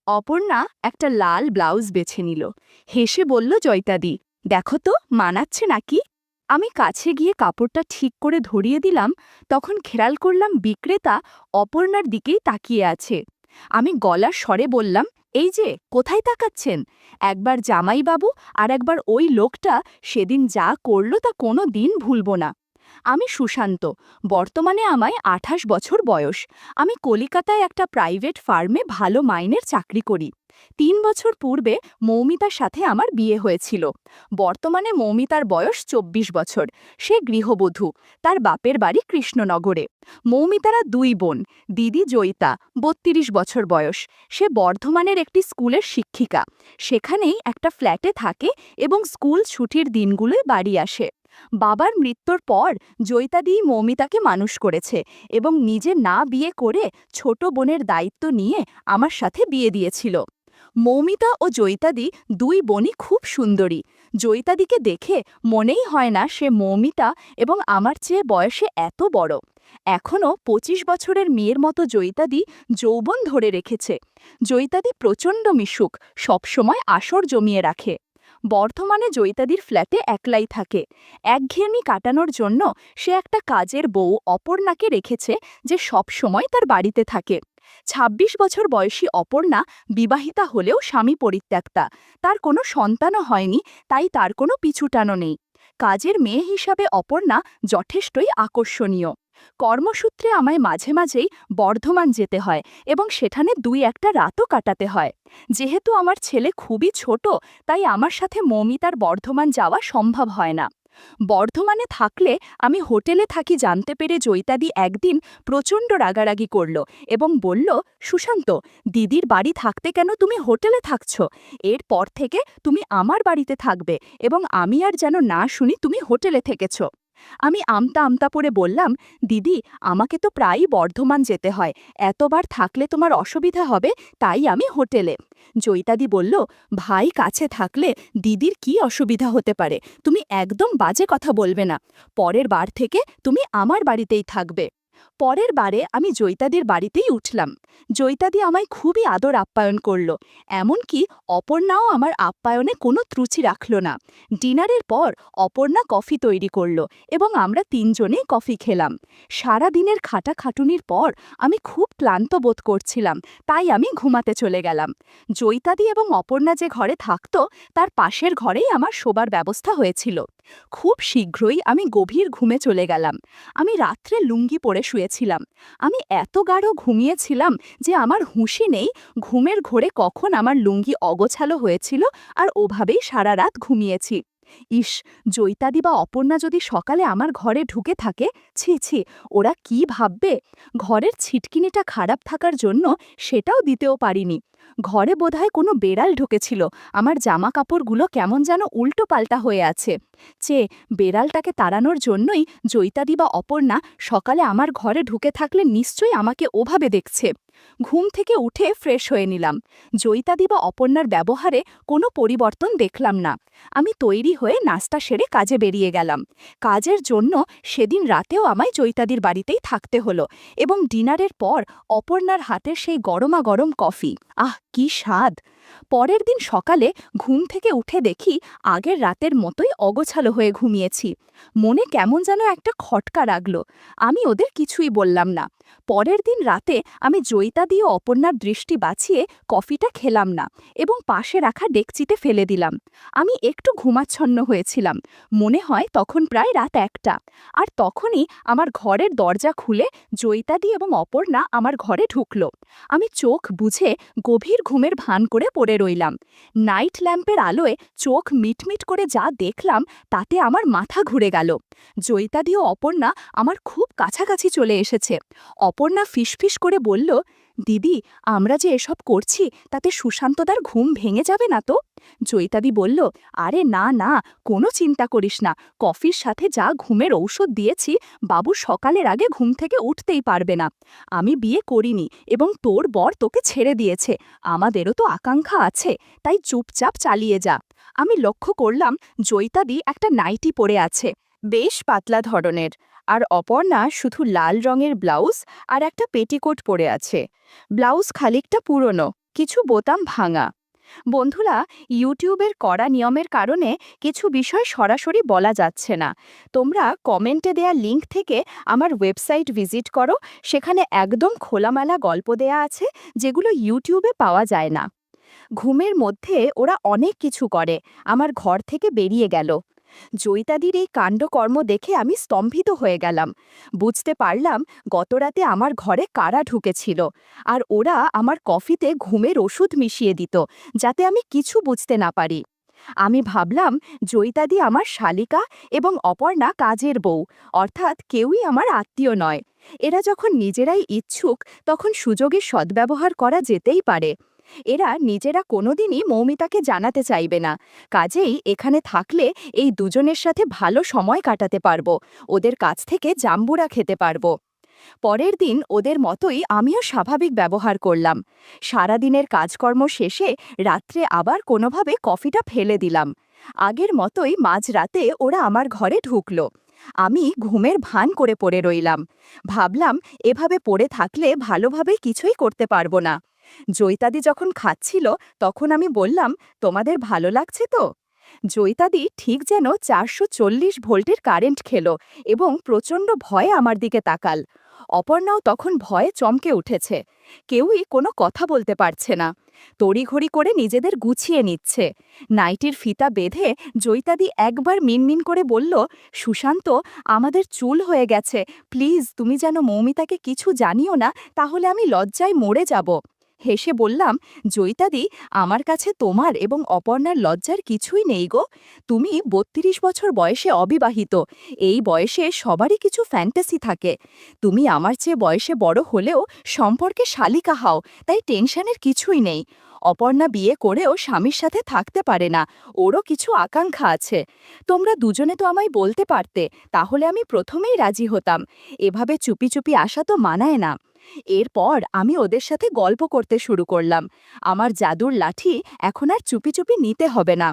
অপর্ণা একটা লাল ব্লাউজ বেছে নিল। হেসে বলল, জয়িতাদি, দেখো তো মানাচ্ছে নাকি। আমি কাছে গিয়ে কাপড়টা ঠিক করে ধরিয়ে দিলাম। তখন খেয়াল করলাম বিক্রেতা অপর্ণার দিকেই তাকিয়ে আছে। আমি গলার স্বরে বললাম, এই যে কোথায় তাকাচ্ছেন? একবার জামাইবাবু আর একবার ওই লোকটা সেদিন যা করল তা কোনো দিন ভুলব না। আমি সুশান্ত। বর্তমানে আমায় ২৮ বছর বয়স। আমি কলিকাতায় একটা প্রাইভেট ফার্মে ভালো মাইনের চাকরি করি। ৩ বছর পূর্বে মৌমিতার সাথে আমার বিয়ে হয়েছিল। বর্তমানে মৌমিতার বয়স ২৪ বছর। সে গৃহবধূ। তার বাপের বাড়ি কৃষ্ণনগরে। মৌমিতারা ২ বোন। দিদি জয়িতা, ৩২ বছর বয়স। সে বর্ধমানের একটি স্কুলের শিক্ষিকা। সেখানেই একটা ফ্ল্যাটে থাকে এবং স্কুল ছুটির দিনগুলোয় বাড়ি আসে। বাবার মৃত্যুর পর জয়িতাদি মৌমিতাকে মানুষ করেছে এবং নিজে না বিয়ে করে ছোট বোনের দায়িত্ব নিয়ে আমার সাথে বিয়ে দিয়েছিল। মৌমিতা ও জয়িতাদি ২ বোনই খুব সুন্দরী। জয়িতাদিকে দেখে মনেই হয় না সে মৌমিতা এবং আমার চেয়ে বয়সে এত বড়। এখনও ২৫ বছরের মেয়ের মতো জয়িতাদি যৌবন ধরে রেখেছে। জয়িতাদি প্রচণ্ড মিশুক, সবসময় আসর জমিয়ে রাখে। বর্ধমানে জয়িতাদির ফ্ল্যাটে একলাই থাকে। একঘেয়েমি কাটানোর জন্য সে একটা কাজের বউ অপর্ণাকে রেখেছে, যে সব সময় তার বাড়িতে থাকে। ২৬ বছর বয়সী অপর্ণা বিবাহিতা হলেও স্বামী পরিত্যক্তা। তার কোনো সন্তানও হয়নি, তাই তার কোনো পিছুটানো নেই। কাজের মেয়ে হিসাবে অপর্ণা যথেষ্টই আকর্ষণীয়। কর্মসূত্রে আমায় মাঝে মাঝেই বর্ধমান যেতে হয় এবং সেখানে ২-১টা রাতও কাটাতে হয়। যেহেতু আমার ছেলে খুবই ছোট, তাই আমার সাথে মৌমিতার বর্ধমান যাওয়া সম্ভব হয় না। বর্ধমানে থাকলে আমি হোটেলে থাকি জানতে পেরে জয়িতাদি একদিন প্রচণ্ড রাগারাগি করল এবং বলল, সুশান্ত, দিদির বাড়ি থাকতে কেন তুমি হোটেলে থাকছ? এরপর থেকে তুমি আমার বাড়িতে থাকবে এবং আমি আর যেন না শুনি তুমি হোটেলে থেকেছ। আমি আমতা আমতা পড়ে বললাম, দিদি, আমাকে তো প্রায়ই বর্ধমান যেতে হয়, এতবার থাকলে তোমার অসুবিধা হবে, তাই আমি হোটেলে। জয়িতাদি বলল, ভাই কাছে থাকলে দিদির কি অসুবিধা হতে পারে? তুমি একদম বাজে কথা বলবে না। পরের বার থেকে তুমি আমার বাড়িতেই থাকবে। পরের বারে আমি জয়িতাদির বাড়িতেই উঠলাম। জয়িতাদি আমায় খুবই আদর আপ্যায়ন করল। এমনকি অপর্ণাও আমার আপ্যায়নে কোনো ত্রুচি রাখল না। ডিনারের পর অপর্ণা কফি তৈরি করল এবং আমরা ৩ জনেই কফি খেলাম। সারা দিনের খাটাখাটুনির পর আমি খুব ক্লান্ত বোধ করছিলাম, তাই আমি ঘুমাতে চলে গেলাম। জয়িতাদি এবং অপর্ণা যে ঘরে থাকত তার পাশের ঘরেই আমার শোবার ব্যবস্থা হয়েছিল। খুব শীঘ্রই আমি গভীর ঘুমে চলে গেলাম। আমি রাত্রে লুঙ্গি পরে শুয়েছিলাম। আমি এত গাঢ় ঘুমিয়েছিলাম যে আমার হুঁশই নেই ঘুমের ঘোরে কখন আমার লুঙ্গি অগোছালো হয়েছিল, আর ওভাবেই সারা রাত ঘুমিয়েছি। ইস, জয়িতাদি বা অপর্ণা যদি সকালে আমার ঘরে ঢুকে থাকে, ছি ছি, ওরা কি ভাববে। ঘরের ছিটকিনিটা খারাপ থাকার জন্য সেটাও দিতেও পারিনি। ঘরে বোধহয় কোনো বেড়াল ঢুকেছিল। আমার জামা কাপড়গুলো কেমন যেন উল্টো পাল্টা হয়ে আছে। বেড়ালটাকে তাড়ানোর জন্যই জয়িতাদি বা অপর্ণা সকালে আমার ঘরে ঢুকে থাকলে নিশ্চয়ই আমাকে ওভাবে দেখছে। ঘুম থেকে উঠে ফ্রেশ হয়ে নিলাম। জয়িতাদি বা অপর্ণার ব্যবহারে কোনো পরিবর্তন দেখলাম না। আমি তৈরি হয়ে নাস্তা সেরে কাজে বেরিয়ে গেলাম। কাজের জন্য সেদিন রাতেও আমায় জয়িতাদির বাড়িতেই থাকতে হলো এবং ডিনারের পর অপর্ণার হাতের সেই গরমা গরম কফি, আহ কি স্বাদ! পরের দিন সকালে ঘুম থেকে উঠে দেখি আগের রাতের মতোই অগোছালো হয়ে ঘুমিয়েছি। মনে কেমন যেন একটা খটকা লাগল। আমি ওদের কিছুই বললাম না। পরের দিন রাতে আমি জয়িতাদি ও অপর্ণার দৃষ্টি বাঁচিয়ে কফিটা খেলাম না এবং পাশে রাখা ডেকচিতে ফেলে দিলাম। আমি একটু ঘুমাচ্ছন্ন হয়েছিলাম। মনে হয় তখন প্রায় রাত ১টা। আর তখনই আমার ঘরের দরজা খুলে জয়িতাদি এবং অপর্ণা আমার ঘরে ঢুকল। আমি চোখ বুঝে গভীর ঘুমের ভান করে পড়ে রইলাম। নাইট ল্যাম্পের আলোয় চোখ মিটমিট করে যা দেখলাম তাতে আমার মাথা ঘুরে গেল। জয়িতাদি ও অপর্ণা আমার খুব কাছাকাছি চলে এসেছে। অপর্ণা ফিসফিস করে বলল, দিদি, আমরা যে এসব করছি তাতে সুশান্তদার ঘুম ভেঙে যাবে না তো? জয়িতাদি বলল, আরে না না, কোনো চিন্তা করিস না। কফির সাথে যা ঘুমের ঔষধ দিয়েছি, বাবু সকালের আগে ঘুম থেকে উঠতেই পারবে না। আমি বিয়ে করিনি এবং তোর বর তোকে ছেড়ে দিয়েছে। আমাদেরও তো আকাঙ্ক্ষা আছে, তাই চুপচাপ চালিয়ে যা। আমি লক্ষ্য করলাম জয়িতাদি একটা নাইটি পরে আছে, বেশ পাতলা ধরনের, আর অপর্ণা শুধু লাল রঙের ব্লাউজ আর একটা পেটিকোট পরে আছে। ব্লাউজ খানিকটা পুরনো, কিছু বোতাম ভাঙা। বন্ধুরা, ইউটিউবের কড়া নিয়মের কারণে কিছু বিষয় সরাসরি বলা যাচ্ছে না। তোমরা কমেন্টে দেয়া লিংক থেকে আমার ওয়েবসাইট ভিজিট করো, সেখানে একদম খোলামেলা গল্প দেয়া আছে যেগুলো ইউটিউবে পাওয়া যায় না। ঘুমের মধ্যে ওরা অনেক কিছু করে, আমার ঘর থেকে বেরিয়ে গেল। জয়িতাদির এই কাণ্ডকর্ম দেখে আমি স্তম্ভিত হয়ে গেলাম। বুঝতে পারলাম গতরাতে আমার ঘরে কারা ঢুকেছিল, আর ওরা আমার কফিতে ঘুমের ওষুধ মিশিয়ে দিত যাতে আমি কিছু বুঝতে না পারি। আমি ভাবলাম জয়িতাদি আমার শালিকা এবং অপর্ণা কাজের বউ, অর্থাৎ কেউই আমার আত্মীয় নয়। এরা যখন নিজেরাই ইচ্ছুক তখন সুযোগের সদ্ব্যবহার করা যেতেই পারে। এরা নিজেরা কোনোদিনই মৌমিতাকে জানাতে চাইবে না, কাজেই এখানে থাকলে এই দুজনের সাথে ভালো সময় কাটাতে পারবো, ওদের কাছ থেকে জাম্বুরা খেতে পারবো। পরের দিন ওদের মতোই আমিও স্বাভাবিক ব্যবহার করলাম। সারাদিনের কাজকর্ম শেষে রাত্রে আবার কোনোভাবে কফিটা ফেলে দিলাম। আগের মতোই মাঝরাতে ওরা আমার ঘরে ঢুকলো। আমি ঘুমের ভান করে পড়ে রইলাম। ভাবলাম এভাবে পড়ে থাকলে ভালোভাবে কিছুই করতে পারবো না। জয়িতাদি যখন খাচ্ছিল তখন আমি বললাম, তোমাদের ভালো লাগছে তো? জয়িতাদি ঠিক যেন 440 ভোল্টের কারেন্ট খেলো এবং প্রচণ্ড ভয়ে আমার দিকে তাকাল। অপর্ণাও তখন ভয়ে চমকে উঠেছে। কেউই কোনো কথা বলতে পারছে না, তড়িঘড়ি করে নিজেদের গুছিয়ে নিচ্ছে। নাইটির ফিতা বেঁধে জয়িতাদি একবার মিনমিন করে বলল, সুশান্ত, আমাদের চুল হয়ে গেছে, প্লিজ তুমি যেন মৌমিতাকে কিছু জানিও না, তাহলে আমি লজ্জায় মরে যাব। হেসে বললাম, জয়িতাদি, আমার কাছে তোমার এবং অপর্ণার লজ্জার কিছুই নেই গো। তুমি 32 বছর বয়সে অবিবাহিত, এই বয়সে সবারই কিছু ফ্যান্টাসি থাকে। তুমি আমার চেয়ে বয়সে বড় হলেও সম্পর্কে শালিকা হও, তাই টেনশনের কিছুই নেই। অপর্ণা বিয়ে করেও স্বামীর সাথে থাকতে পারে না, ওরও কিছু আকাঙ্ক্ষা আছে। তোমরা দুজনে তো আমায় বলতে পারতে, তাহলে আমি প্রথমেই রাজি হতাম। এভাবে চুপি চুপি আসা তো মানায় না। এরপর আমি ওদের সাথে গল্প করতে শুরু করলাম। আমার জাদুর লাঠি এখন আর চুপি চুপি নিতে হবে না।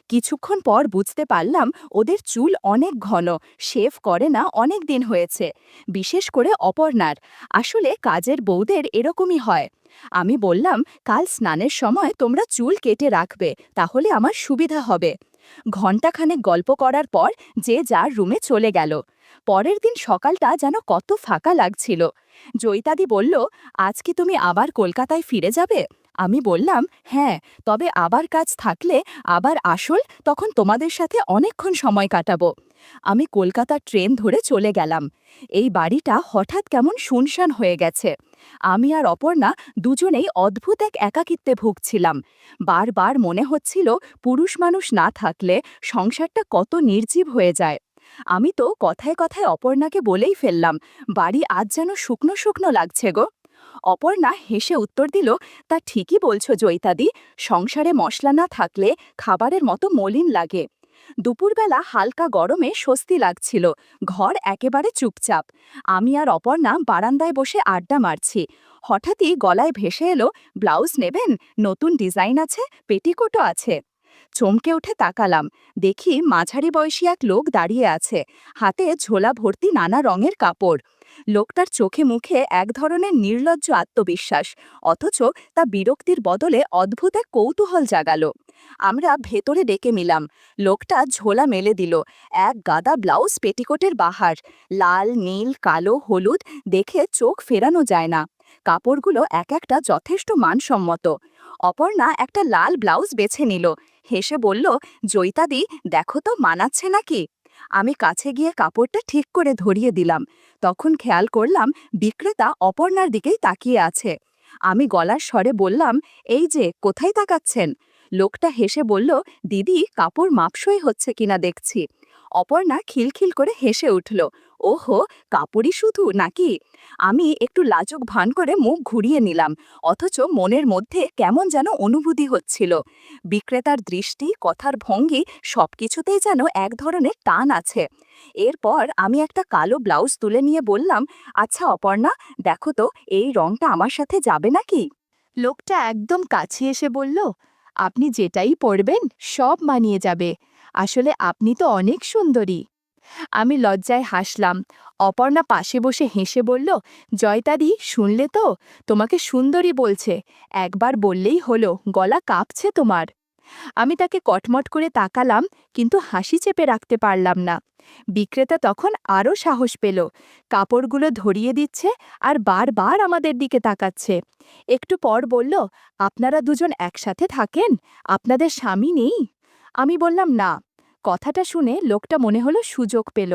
কিছুক্ষণ পর বুঝতে পারলাম ওদের চুল অনেক ঘন, শেভ করে না অনেক দিন হয়েছে, বিশেষ করে অপর্ণার। আসলে কাজের বউদের এরকমই হয়। আমি বললাম, কাল স্নানের সময় তোমরা চুল কেটে রাখবে, তাহলে আমার সুবিধা হবে। ঘণ্টাখানেক গল্প করার পর যে যার রুমে চলে গেল। পরের দিন সকালটা যেন কত ফাঁকা লাগছিল। জয়িতাদি বলল, আজ কি তুমি আবার কলকাতায় ফিরে যাবে? আমি বললাম, হ্যাঁ, তবে আবার কাজ থাকলে আবার আসল, তখন তোমাদের সাথে অনেকক্ষণ সময় কাটাবো। আমি কলকাতার ট্রেন ধরে চলে গেলাম। এই বাড়িটা হঠাৎ কেমন শুনশান হয়ে গেছে। আমি আর অপর্ণা দুজনেই অদ্ভুত এক একাকিত্বে ভুগছিলাম। বারবার মনে হচ্ছিল পুরুষ মানুষ না থাকলে সংসারটা কত নির্জীব হয়ে যায়। আমি তো কথায় কথায় অপর্ণাকে বলেই ফেললাম, বাড়ি আজ যেন শুকনো শুকনো লাগছে গো। অপর্ণা হেসে উত্তর দিল, তা ঠিকই বলছো জয়িতাদি, সংসারে মশলা না থাকলে খাবারের মতো মলিন লাগে। দুপুরবেলা হালকা গরমে স্বস্তি লাগছিল, ঘর একেবারে চুপচাপ। আমি আর অপর্ণা বারান্দায় বসে আড্ডা মারছি। হঠাৎই গলায় ভেসে এলো, ব্লাউজ নেবেন, নতুন ডিজাইন আছে, পেটিকোটও আছে। চমকে উঠে তাকালাম, দেখি মাঝারি বয়সী এক লোক দাঁড়িয়ে আছে, হাতে ঝোলা ভর্তি নানা রঙের কাপড়। লোকটার চোখে মুখে এক ধরনের নির্লজ্জ আত্মবিশ্বাস, অথচ তা বিরক্তির বদলে অদ্ভুত এক কৌতূহল জাগালো। আমরা ভেতরে ডেকে নিলাম। লোকটা ঝোলা মেলে দিল, এক গাদা ব্লাউজ পেটিকোটের বাহার, লাল, নীল, কালো, হলুদ, দেখে চোখ ফেরানো যায় না। কাপড়গুলো এক একটা যথেষ্ট মানসম্মত। অপর্ণা একটা লাল ব্লাউজ বেছে নিল, হেসে বলল, জয়িতাদি, দেখো তো মানাচ্ছে নাকি? আমি কাছে গিয়ে কাপড়টা ঠিক করে ধরিয়ে দিলাম। তখন খেয়াল করলাম বিক্রেতা অপর্ণার দিকেই তাকিয়ে আছে। আমি গলার স্বরে বললাম, এই যে, কোথায় তাকাচ্ছেন? লোকটা হেসে বলল, দিদি, কাপড় মাপসই হচ্ছে কিনা দেখছি। অপর্ণা খিলখিল করে হেসে উঠল, ওহো, কাপড়ই শুধু নাকি? আমি একটু লাজুক ভান করে মুখ ঘুরিয়ে নিলাম, অথচ মনের মধ্যে কেমন যেন অনুভূতি হচ্ছিল। বিক্রেতার দৃষ্টি, কথার ভঙ্গি, সবকিছুতেই যেন এক ধরনের টান আছে। এরপর আমি একটা কালো ব্লাউজ তুলে নিয়ে বললাম, আচ্ছা অপর্ণা, দেখো তো এই রংটা আমার সাথে যাবে নাকি? লোকটা একদম কাছে এসে বলল, আপনি যেটাই পরবেন সব মানিয়ে যাবে, আসলে আপনি তো অনেক সুন্দরী। আমি লজ্জায় হাসলাম। অপর্ণা পাশে বসে হেসে বলল, জয়তাদি শুনলে তো, তোমাকে সুন্দরী বলছে, একবার বললেই হলো, গলা কাঁপছে তোমার। আমি তাকে কটমট করে তাকালাম, কিন্তু হাসি চেপে রাখতে পারলাম না। বিক্রেতা তখন আরও সাহস পেল, কাপড়গুলো ধরিয়ে দিচ্ছে আর বারবার আমাদের দিকে তাকাচ্ছে। একটু পর বলল, আপনারা দুজন একসাথে থাকেন, আপনাদের স্বামী নেই? আমি বললাম না। কথাটা শুনে লোকটা মনে হলো সুযোগ পেল।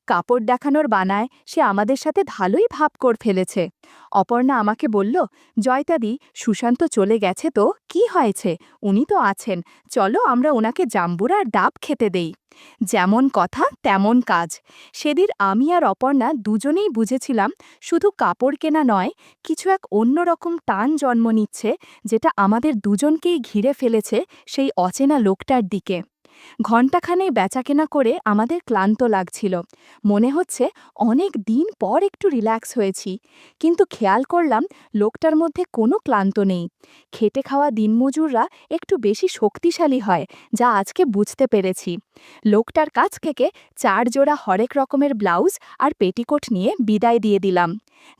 কাপড় দেখানোর বানায় সে আমাদের সাথে ভালোই ভাব করে ফেলেছে। অপর্ণা আমাকে বলল, জয়তাদি, সুশান্ত চলে গেছে তো কি হয়েছে, উনি তো আছেন, চলো আমরা ওনাকে জাম্বুরা আর ডাব খেতে দেই। যেমন কথা তেমন কাজ। সেদিন আমি আর অপর্ণা দুজনেই বুঝেছিলাম, শুধু কাপড় কেনা নয়, কিছু এক অন্যরকম টান জন্ম নিচ্ছে, যেটা আমাদের দুজনকেই ঘিরে ফেলেছে সেই অচেনা লোকটার দিকে। ঘণ্টাখানেক বেচাকেনা করে আমাদের ক্লান্ত লাগছিল। মনে হচ্ছে অনেক দিন পর একটু রিল্যাক্স হয়েছি, কিন্তু খেয়াল করলাম লোকটার মধ্যে কোনো ক্লান্ত নেই। খেটে খাওয়া দিনমজুররা একটু বেশি শক্তিশালী হয়, যা আজকে বুঝতে পেরেছি। লোকটার কাছ থেকে 4 জোড়া হরেক রকমের ব্লাউজ আর পেটিকোট নিয়ে বিদায় দিয়ে দিলাম।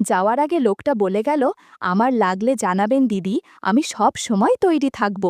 যাওয়ার আগে লোকটা বলে গেল, আমার লাগলে জানাবেন দিদি, আমি সব সময় তৈরি থাকব।